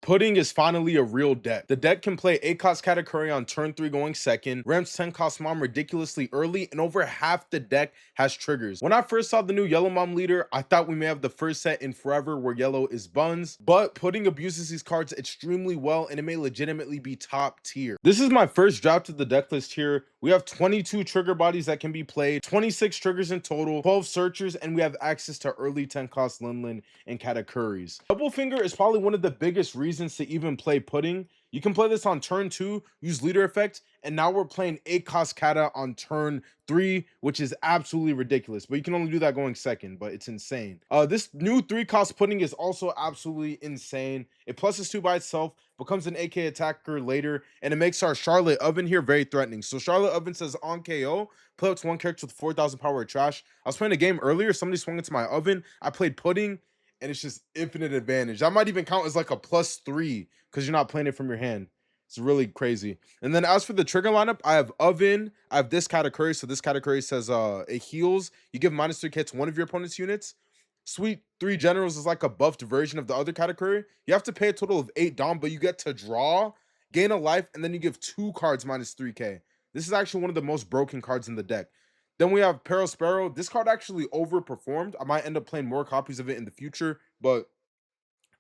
Pudding is finally a real deck. The deck can play 8 cost Katakuri on turn 3 going second, ramps 10 cost mom ridiculously early, and over half the deck has triggers. When I first saw the new yellow mom leader, I thought we may have the first set in forever where yellow is buns, but Pudding abuses these cards extremely well and it may legitimately be top tier. This is my first draft of the deck list here. We have 22 trigger bodies that can be played, 26 triggers in total, 12 searchers, and we have access to early 10 cost Linlin and Katakuris. Double finger is probably one of the biggest reasons to even play Pudding. You can play this on turn 2, use leader effect, and now we're playing 8 cost Kata on turn 3, which is absolutely ridiculous. But you can only do that going second, but it's insane. This new 3 cost Pudding is also absolutely insane. It pluses 2 by itself, becomes an AK attacker later, and it makes our Charlotte Oven here very threatening. So Charlotte Oven says on KO, play up to 1 character with 4,000 power or trash. I was playing a game earlier, somebody swung into my oven, I played Pudding, and it's just infinite advantage. That might even count as like a +3 because you're not playing it from your hand. It's really crazy. And then as for the trigger lineup, I have Oven, I have this Katakuri. So this Katakuri says it heals. You give -3k to one of your opponent's units. Sweet 3 Generals is like a buffed version of the other Katakuri. You have to pay a total of 8 Dom, but you get to draw, gain a life, and then you give 2 cards -3k. This is actually one of the most broken cards in the deck. Then we have Peril Sparrow. This card actually overperformed. I might end up playing more copies of it in the future, but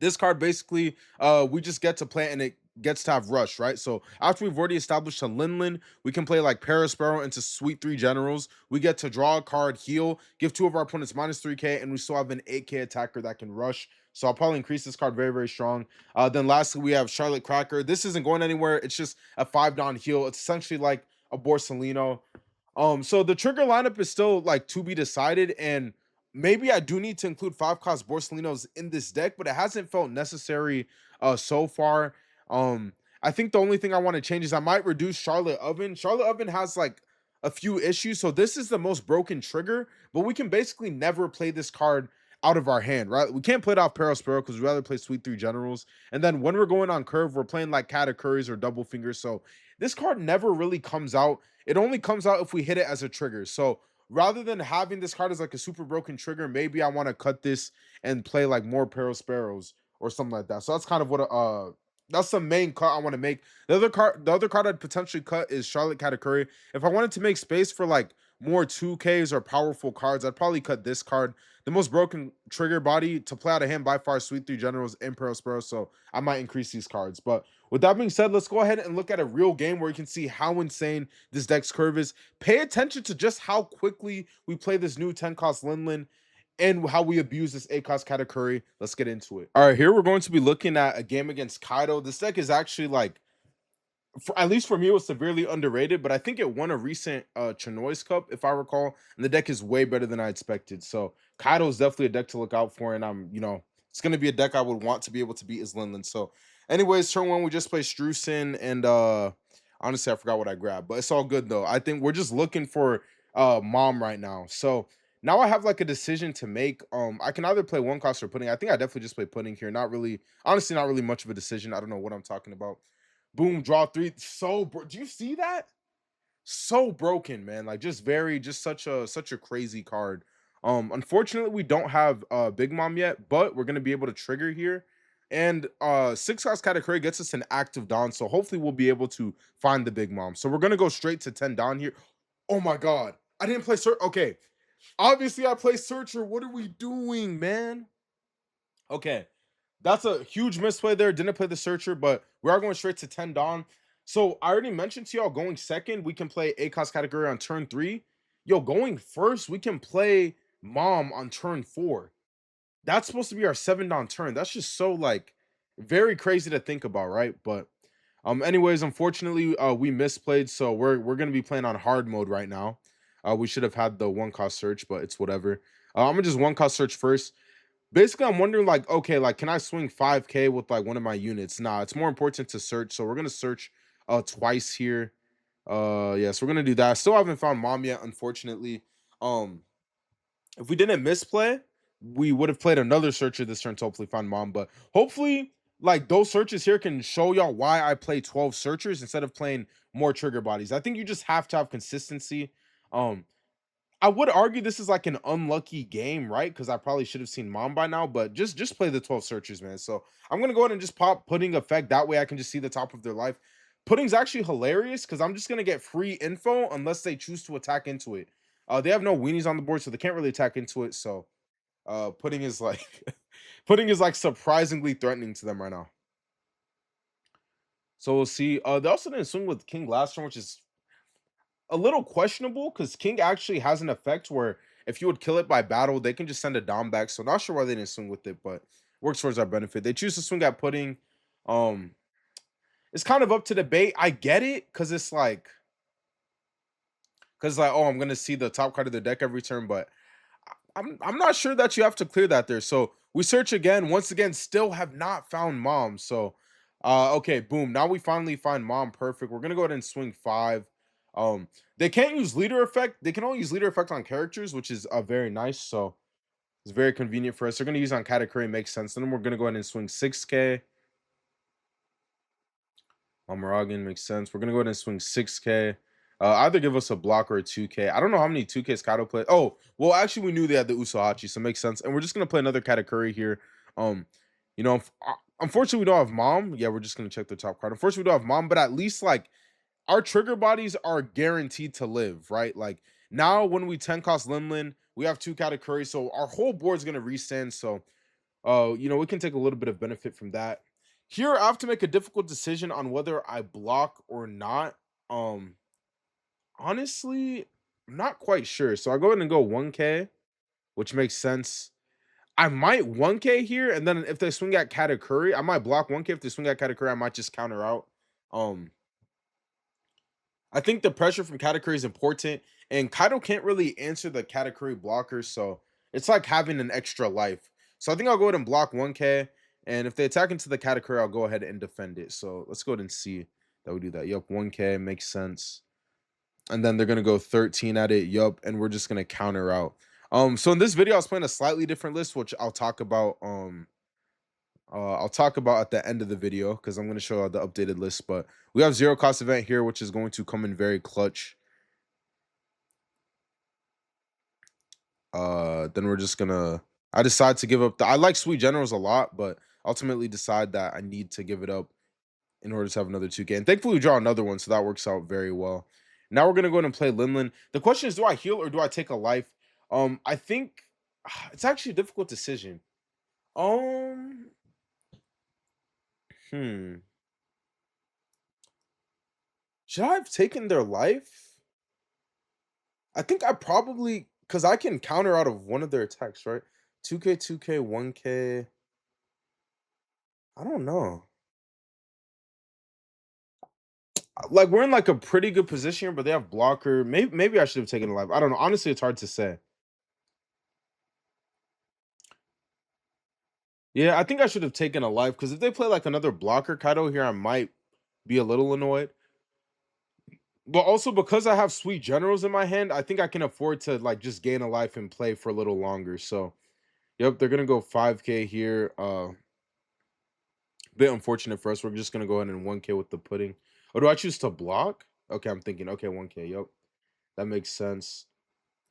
this card basically, we just get to play it and it gets to have rush, right? So after we've already established a Linlin, we can play like Parasparrow into Sweet 3 Generals. We get to draw a card, heal, give 2 of our opponents -3k, and we still have an 8k attacker that can rush. So I'll probably increase this card very, very strong. Then lastly, we have Charlotte Cracker. This isn't going anywhere. It's just a 5 Don heal. It's essentially like a Borsalino. So the trigger lineup is still like to be decided, and maybe I do need to include 5 cost Borsalinos in this deck, but it hasn't felt necessary so far. I think the only thing I want to change is I might reduce Charlotte Oven. Charlotte Oven has like a few issues, so this is the most broken trigger, but we can basically never play this card out of our hand, right? We can't play it off Parasparrow because we'd rather play Sweet 3 Generals. And then when we're going on curve, we're playing like Katakuris or Double Fingers. So this card never really comes out. It only comes out if we hit it as a trigger. So rather than having this card as like a super broken trigger, maybe I want to cut this and play like more Parasparrows or something like that. So that's kind of what that's the main cut I want to make. The other card I'd potentially cut is Charlotte Katakuri. If I wanted to make space for like more 2Ks or powerful cards, I'd probably cut this card. The most broken trigger body to play out of hand by far, Sweet 3 Generals and Parasparrow. So I might increase these cards. But with that being said, let's go ahead and look at a real game where you can see how insane this deck's curve is. Pay attention to just how quickly we play this new 10 cost Linlin and how we abuse this 8 cost Katakuri. Let's get into it. All right, here we're going to be looking at a game against Kaido. This deck is actually like, at least for me, it was severely underrated, but I think it won a recent Chinois Cup, if I recall, and the deck is way better than I expected. So Kaido is definitely a deck to look out for, and it's going to be a deck I would want to be able to beat is Linlin. So anyways, turn 1, we just play Strucin, and honestly, I forgot what I grabbed, but it's all good, though. I think we're just looking for Mom right now. So now I have like a decision to make. I can either play 1 cost or Pudding. I think I definitely just play Pudding here. Not really, honestly, not really much of a decision. I don't know what I'm talking about. Boom, draw 3. Do you see that? So broken, man. Like just such a crazy card. Unfortunately, we don't have Big Mom yet, but we're gonna be able to trigger here. And 6 cost Katakuri gets us an active Don, so hopefully we'll be able to find the Big Mom. So we're gonna go straight to 10 Don here. Oh my god. I didn't play Search. Okay. Obviously, I play Searcher. What are we doing, man? Okay. That's a huge misplay there. Didn't play the Searcher, but we are going straight to 10 Dawn. So I already mentioned to y'all going second, we can play A cost Katakuri on turn 3. Yo, going first, we can play Mom on turn 4. That's supposed to be our 7 Dawn turn. That's just so like very crazy to think about, right? But anyways, unfortunately, we misplayed, so we're gonna be playing on hard mode right now. We should have had the 1 cost search, but it's whatever. I'm gonna just 1 cost search first. Basically, I'm wondering like, okay, like can I swing 5k with like one of my units? Nah, it's more important to search. So we're gonna search twice here. Yes, we're gonna do that. I still haven't found Mom yet, unfortunately. Um, if we didn't misplay, we would have played another searcher this turn to hopefully find Mom. But hopefully, like those searches here can show y'all why I play 12 searchers instead of playing more trigger bodies. I think you just have to have consistency. Um, I would argue this is like an unlucky game, right? Because I probably should have seen mom by now, but just play the 12 searches, man. So I'm gonna go ahead and just pop pudding effect. That way I can just see the top of their life. Pudding's actually hilarious because I'm just gonna get free info unless they choose to attack into it. They have no weenies on the board, so they can't really attack into it. So pudding is like pudding is like surprisingly threatening to them right now. So we'll see. They also didn't swing with King last turn, which is a little questionable because King actually has an effect where if you would kill it by battle, they can just send a Dom back. So not sure why they didn't swing with it, but works towards our benefit. They choose to swing at pudding. Um, it's kind of up to debate. I get it because oh, I'm gonna see the top card of the deck every turn, but I'm not sure that you have to clear that there. So we search again. Once again, still have not found mom. So okay, boom. Now we finally find mom. Perfect. We're gonna go ahead and swing 5. Um, they can't use leader effect. They can only use leader effect on characters, which is very nice. So it's very convenient for us. They're gonna use on Katakuri, makes sense. Then we're gonna go ahead and swing 6k. Amaragan makes sense. We're gonna go ahead and swing 6k. Either give us a block or a 2k. I don't know how many 2ks Kato play. Oh, well, actually, we knew they had the Usohachi, so it makes sense. And we're just gonna play another Katakuri here. You know, unfortunately, we don't have mom. Yeah, we're just gonna check the top card. Unfortunately, we don't have mom, but at least like our trigger bodies are guaranteed to live, right? Like now, when we 10 cost Linlin, we have 2 Katakuri, so our whole board's gonna restand. So you know, we can take a little bit of benefit from that. Here, I have to make a difficult decision on whether I block or not. Um, Honestly, I'm not quite sure. So I go ahead and go 1k, which makes sense. I might 1k here, and then if they swing at Katakuri, I might block 1k. If they swing at Katakuri, I might just counter out. Um, I think the pressure from Katakuri is important, and Kaido can't really answer the Katakuri blockers, so it's like having an extra life. So I think I'll go ahead and block 1k, and if they attack into the Katakuri, I'll go ahead and defend it. So let's go ahead and see that we do that. Yup, 1k makes sense. And then they're gonna go 13 at it. Yup, and we're just gonna counter out. So in this video, I was playing a slightly different list, which I'll talk about. I'll talk about at the end of the video because I'm going to show the updated list. But we have 0 cost event here, which is going to come in very clutch. Then we're just gonna. I decide to give up. I like Sweet Generals a lot, but ultimately decide that I need to give it up in order to have another 2K. And thankfully, we draw another one, so that works out very well. Now we're gonna go ahead and play Linlin. The question is, do I heal or do I take a life? I think it's actually a difficult decision. Um, hmm. Should I have taken their life? I think I probably because I can counter out of one of their attacks, right? 2K, 2K, 1K. I don't know. Like we're in like a pretty good position here, but they have blocker. Maybe I should have taken a life. I don't know. Honestly, it's hard to say. Yeah, I think I should have taken a life because if they play like another blocker Kaido here, I might be a little annoyed. But also because I have sweet generals in my hand, I think I can afford to like just gain a life and play for a little longer. So yep, they're gonna go 5k here. Bit unfortunate for us. We're just gonna go ahead and 1k with the pudding. Or do I choose to block? Okay, I'm thinking, okay, 1k. Yep, that makes sense.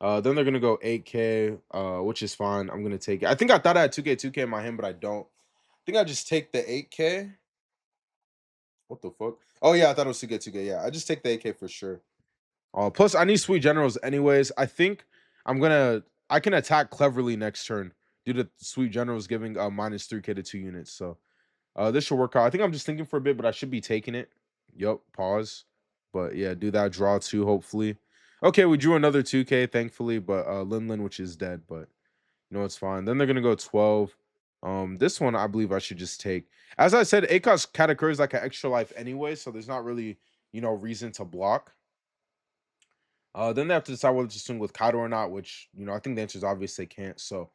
Then they're gonna go 8k, which is fine. I'm gonna take it. I think I thought I had 2k, 2k in my hand, but I don't. I think I just take the 8k. What the fuck? Oh yeah, I thought it was 2k, 2k. Yeah, I just take the 8k for sure. Plus I need sweet generals anyways. I think I can attack cleverly next turn due to sweet generals giving minus 3k to 2 units. So this should work out. I think I'm just thinking for a bit, but I should be taking it. Yup, pause. But yeah, do that draw 2, hopefully. Okay, we drew another 2k, thankfully, but Linlin, which is dead, but you know it's fine. Then they're gonna go 12. This one I believe I should just take. As I said, ACOS Katakuri is like an extra life anyway, so there's not really, you know, reason to block. Then they have to decide whether to swing with Kaido or not, which, you know, I think the answer is obvious they can't. So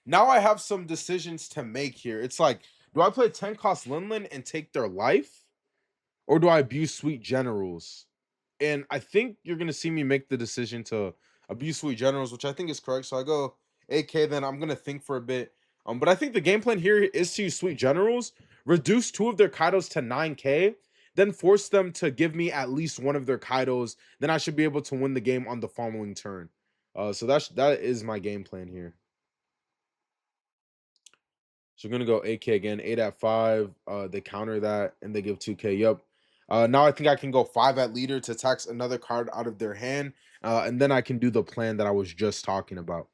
now I have some decisions to make here. It's like, do I play 10 cost Linlin and take their life? Or do I abuse Sweet Generals? And I think you're going to see me make the decision to abuse Sweet Generals, which I think is correct. So I go 8k, then I'm going to think for a bit. But I think the game plan here is to use Sweet Generals, reduce 2 of their Kaidos to 9k, then force them to give me at least one of their Kaidos. Then I should be able to win the game on the following turn. So that is my game plan here. So we're gonna go 8K again, 8 at 5. They counter that and they give 2K. Yep. Now I think I can go 5 at leader to tax another card out of their hand. And then I can do the plan that I was just talking about.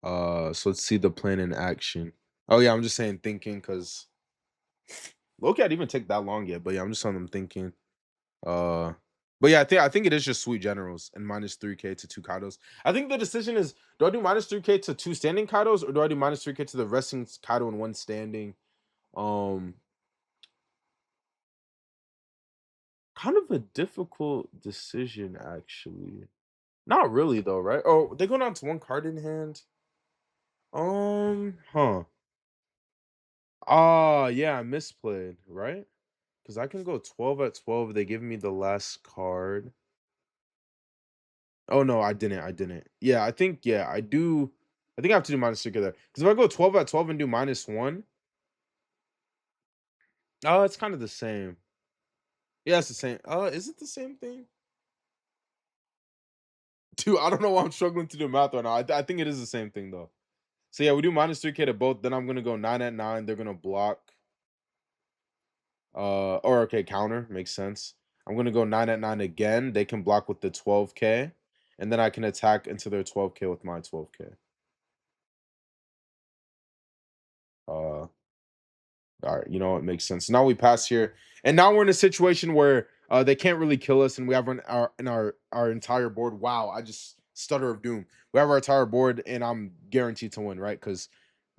So let's see the plan in action. Oh yeah, I'm just saying thinking because Loki I'd even take that long yet, but yeah, I'm just on them thinking. Uh, but yeah, I think it is just sweet generals and minus 3K to 2 Kaidos. I think the decision is, do I do minus 3K to 2 standing Kaidos, or do I do minus 3K to the resting Kaido and 1 standing? Um, Kind of a difficult decision actually. Not really though, right? Oh, they go down to 1 card in hand. Huh. Yeah, I misplayed, right? Because I can go 12 at 12. They give me the last card. Oh no, I didn't. I didn't. Yeah, I think I do. I think I have to do minus 3K there. Because if I go 12 at 12 and do minus 1, oh, it's kind of the same. Yeah, it's the same. Is it the same thing? Dude, I don't know why I'm struggling to do math right now. I think it is the same thing though. So yeah, we do minus 3K to both. Then I'm gonna go 9 at 9. They're gonna block. Or okay, counter makes sense. I'm gonna go 9 at 9 again. They can block with the 12K, and then I can attack into their 12K with my 12K. Uh, all right, you know what makes sense. Now we pass here, and now we're in a situation where they can't really kill us, and we have our entire board. Wow, I just stutter of doom. We have our entire board, and I'm guaranteed to win, right? Because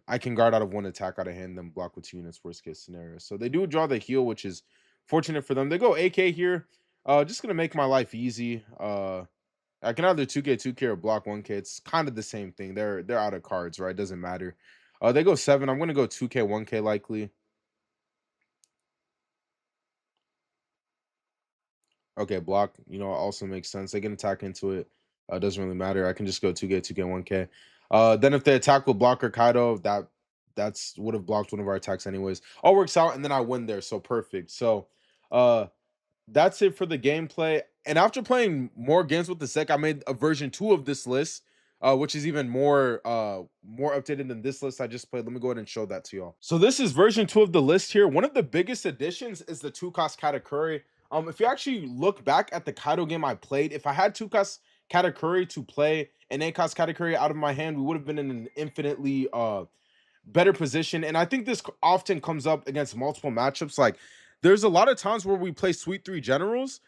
I can guard out of 1 attack out of hand, then block with 2 units, worst case scenario. So they do draw the heal, which is fortunate for them. They go AK here. Just gonna make my life easy. I can either 2K, 2K, or block 1K. It's kind of the same thing. They're out of cards, right? Doesn't matter. They go 7. I'm gonna go 2K, 1K likely. Okay, block, also makes sense. They can attack into it. Doesn't really matter. I can just go 2K, 2K, 1K. Then if they attack with blocker Kaido, that's would have blocked one of our attacks anyways. All works out, and then I win there. So perfect. So uh that's it for the gameplay. And after playing more games with the deck, I made a version 2 of this list, which is even more updated than this list I just played. Let me go ahead and show that to y'all. So this is version 2 of the list here. One of the biggest additions is the 2-cost Katakuri. If you actually look back at the Kaido game I played, if I had 2-cost Katakuri to play an 8-cost Katakuri out of my hand, we would have been in an infinitely better position. And I think this often comes up against multiple matchups. Like, there's a lot of times where we play Sweet 3 Generals,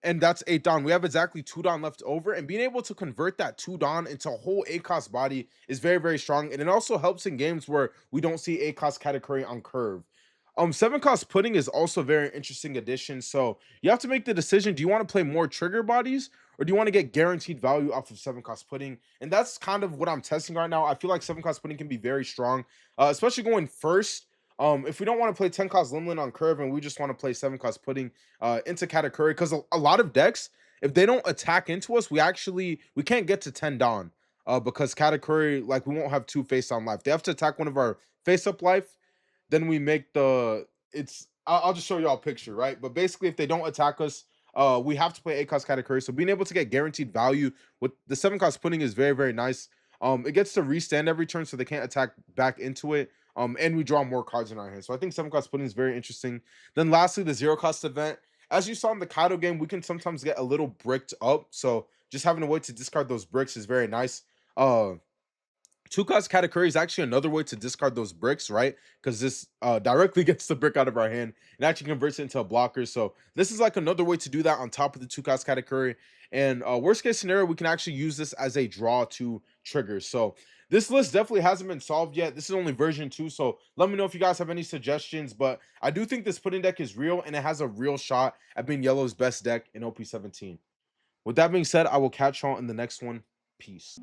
and that's 8 Dawn. We have exactly 2 Dawn left over, and being able to convert that 2 Dawn into a whole 8-cost body is very, very strong. And it also helps in games where we don't see 8-cost Katakuri on curve. 7-cost Pudding is also a very interesting addition. So you have to make the decision: do you want to play more trigger bodies, or do you want to get guaranteed value off of 7-cost Pudding? And that's kind of what I'm testing right now. I feel like 7-cost Pudding can be very strong, especially going first. If we don't want to play 10 cost Linlin on curve and we just want to play 7 cost Pudding into Katakuri, because a lot of decks, if they don't attack into us, we can't get to 10 Dawn. Because Katakuri, like, we won't have 2 face on life. They have to attack one of our face up life, then we make the it's I'll just show y'all a picture, right? But basically, if they don't attack us, we have to play 8-cost Katakuri. So being able to get guaranteed value with the 7-cost Pudding is very, very nice. It gets to restand every turn, so they can't attack back into it. And we draw more cards in our hand. So I think 7-cost Pudding is very interesting. Then lastly, the 0-cost event. As you saw in the Kaido game, we can sometimes get a little bricked up. So just having a way to discard those bricks is very nice. Uh 2-cost Katakuri is actually another way to discard those bricks, right? Because this directly gets the brick out of our hand and actually converts it into a blocker. So this is like another way to do that on top of the 2-cost Katakuri. And worst case scenario, we can actually use this as a draw to triggers. So this list definitely hasn't been solved yet. This is only version 2. So let me know if you guys have any suggestions. But I do think this pudding deck is real, and it has a real shot at being yellow's best deck in OP17. With that being said, I will catch y'all in the next one. Peace.